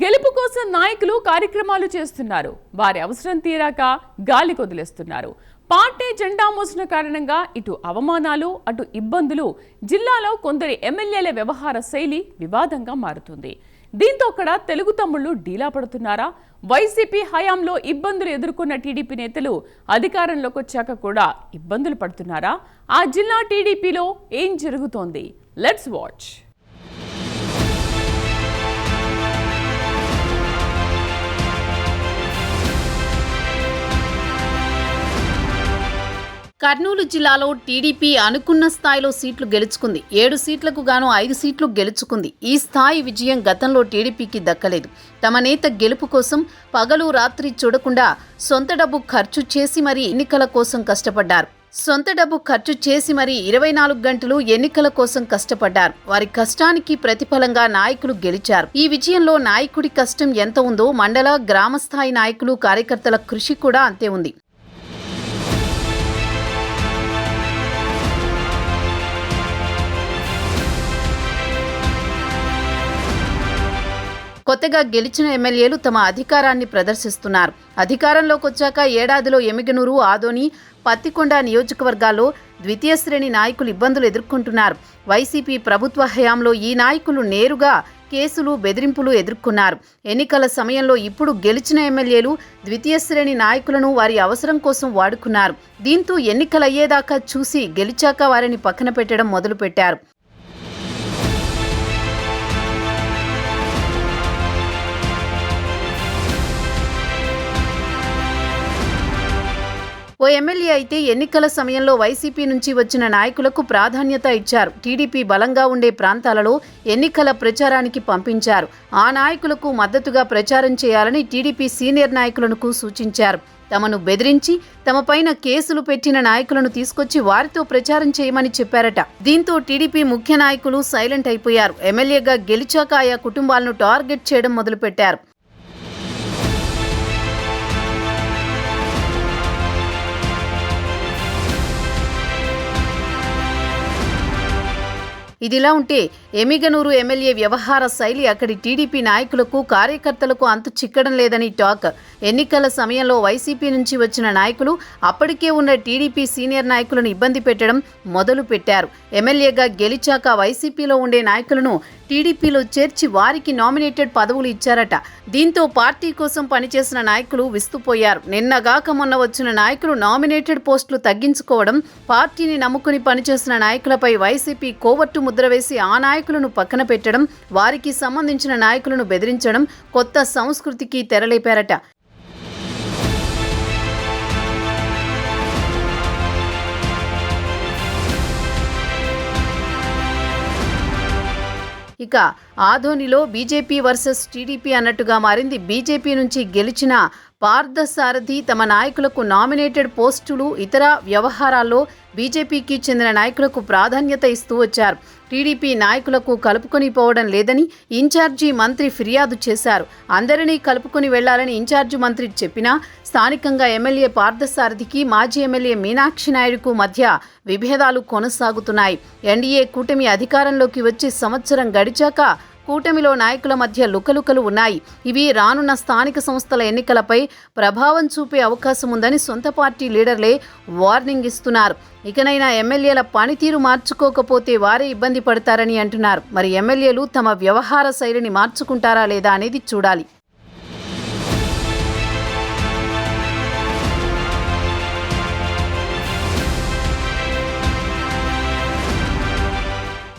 గెలుపు కోసం నాయకులు కార్యక్రమాలు చేస్తున్నారు. వారి అవసరం తీరాక గాలి కొదిలేస్తున్నారు. పార్టీ జెండా మోసిన కారణంగా ఇటు అవమానాలు అటు ఇబ్బందులు జిల్లాలో కొందరి ఎమ్మెల్యేల వ్యవహార శైలి వివాదంగా మారుతుంది. దీంతో అక్కడ తెలుగు తమ్ముళ్లు డీలా పడుతున్నారా? వైసీపీ హయాంలో ఇబ్బందులు ఎదుర్కొన్న టీడీపీ నేతలు అధికారంలోకి వచ్చాక కూడా ఇబ్బందులు పడుతున్నారా? ఆ జిల్లా టీడీపీలో ఏం జరుగుతోంది? Let's watch. కర్నూలు జిల్లాలో టీడీపీ అనుకున్న స్థాయిలో సీట్లు గెలుచుకుంది. 7 సీట్లకు గాను 5 సీట్లు గెలుచుకుంది. ఈ స్థాయి విజయం గతంలో టీడీపీకి దక్కలేదు. తమ నేత గెలుపు కోసం పగలు రాత్రి చూడకుండా సొంత డబ్బు ఖర్చు చేసి మరీ ఎన్నికల కోసం కష్టపడ్డారు. 24 గంటలు ఎన్నికల కోసం కష్టపడ్డారు. వారి కష్టానికి ప్రతిఫలంగా నాయకులు గెలిచారు. ఈ విజయంలో నాయకుడి కష్టం ఎంత ఉందో మండల గ్రామ స్థాయి నాయకులు కార్యకర్తల కృషి కూడా అంతే ఉంది. కొత్తగా గెలిచిన ఎమ్మెల్యేలు తమ అధికారాన్ని ప్రదర్శిస్తున్నారు. అధికారంలోకి వచ్చాక ఏడాదిలో ఎమిగనూరు, ఆదోని, పత్తికొండ నియోజకవర్గాల్లో ద్వితీయ శ్రేణి నాయకులు ఇబ్బందులు ఎదుర్కొంటున్నారు. వైసీపీ ప్రభుత్వ హయాంలో ఈ నాయకులు నేరుగా కేసులు, బెదిరింపులు ఎదుర్కొన్నారు. ఎన్నికల సమయంలో ఇప్పుడు గెలిచిన ఎమ్మెల్యేలు ద్వితీయ శ్రేణి నాయకులను వారి అవసరం కోసం వాడుకున్నారు. దీంతో ఎన్నికలయ్యేదాకా చూసి గెలిచాక వారిని పక్కన పెట్టడం మొదలుపెట్టారు. ఓ ఎమ్మెల్యే అయితే ఎన్నికల సమయంలో వైసీపీ నుంచి వచ్చిన నాయకులకు ప్రాధాన్యత ఇచ్చారు. టీడీపీ బలంగా ఉండే ప్రాంతాలలో ఎన్నికల ప్రచారానికి పంపించారు. ఆ నాయకులకు మద్దతుగా ప్రచారం చేయాలని టీడీపీ సీనియర్ నాయకులకు సూచించారు. తమను బెదిరించి తమపైన కేసులు పెట్టిన నాయకులను తీసుకొచ్చి వారితో ప్రచారం చేయమని చెప్పారట. దీంతో టీడీపీ ముఖ్య నాయకులు సైలెంట్ అయిపోయారు. ఎమ్మెల్యేగా గెలిచాక ఆయా కుటుంబాలను టార్గెట్ చేయడం మొదలుపెట్టారు. ఇదిలా ఉంటే ఎమిగనూరు ఎమ్మెల్యే వ్యవహార శైలి అక్కడి టీడీపీ నాయకులకు, కార్యకర్తలకు అంతు చిక్కడం లేదని టాక్. ఎన్నికల సమయంలో వైసీపీ నుంచి వచ్చిన నాయకులు అప్పటికే ఉన్న టీడీపీ సీనియర్ నాయకులను ఇబ్బంది పెట్టడం మొదలు పెట్టారు. ఎమ్మెల్యేగా గెలిచాక వైసీపీలో ఉండే నాయకులను టీడీపీలో చేర్చి వారికి నామినేటెడ్ పదవులు ఇచ్చారట. దీంతో పార్టీ కోసం పనిచేసిన నాయకులు విస్తుపోయారు. నిన్నగాక మొన్న వచ్చిన నాయకులు నామినేటెడ్ పోస్టులు తగ్గించుకోవడం, పార్టీని నమ్ముకుని పనిచేసిన నాయకులపై వైసీపీ కోవర్టు ముద్ర వేసి ఆ నాయకులను పక్కన పెట్టడం, వారికి సంబంధించిన నాయకులను బెదిరించడం కొత్త సంస్కృతికి తెరలేపారట. ఇక ఆదోనిలో బీజేపీ వర్సెస్ టీడీపీ అన్నట్టుగా మారింది. బీజేపీ నుంచి గెలిచిన పార్థసారథి తమ నాయకులకు నామినేటెడ్ పోస్టులు, ఇతర వ్యవహారాల్లో బీజేపీకి చెందిన నాయకులకు ప్రాధాన్యత ఇస్తూ వచ్చారు. టీడీపీ నాయకులకు కలుపుకొని పోవడం లేదని ఇన్ఛార్జి మంత్రి ఫిర్యాదు చేశారు. అందరినీ కలుపుకొని వెళ్లాలని ఇన్ఛార్జి మంత్రి చెప్పినా స్థానికంగా ఎమ్మెల్యే పార్థసారథికి మాజీ ఎమ్మెల్యే మీనాక్షి నాయుడుకు మధ్య విభేదాలు కొనసాగుతున్నాయి. ఎన్డీఏ కూటమి అధికారంలోకి వచ్చి సంవత్సరం గడిచాక కూటమిలో నాయకుల మధ్య లుకలుకలు ఉన్నాయి. ఇవి రానున్న స్థానిక సంస్థల ఎన్నికలపై ప్రభావం చూపే అవకాశం ఉందని సొంత పార్టీ లీడర్లే వార్నింగ్ ఇస్తున్నారు. ఇకనైనా ఎమ్మెల్యేల పనితీరు మార్చుకోకపోతే వారే ఇబ్బంది పడతారని అంటున్నారు. మరి ఎమ్మెల్యేలు తమ వ్యవహార శైలిని మార్చుకుంటారా లేదా అనేది చూడాలి.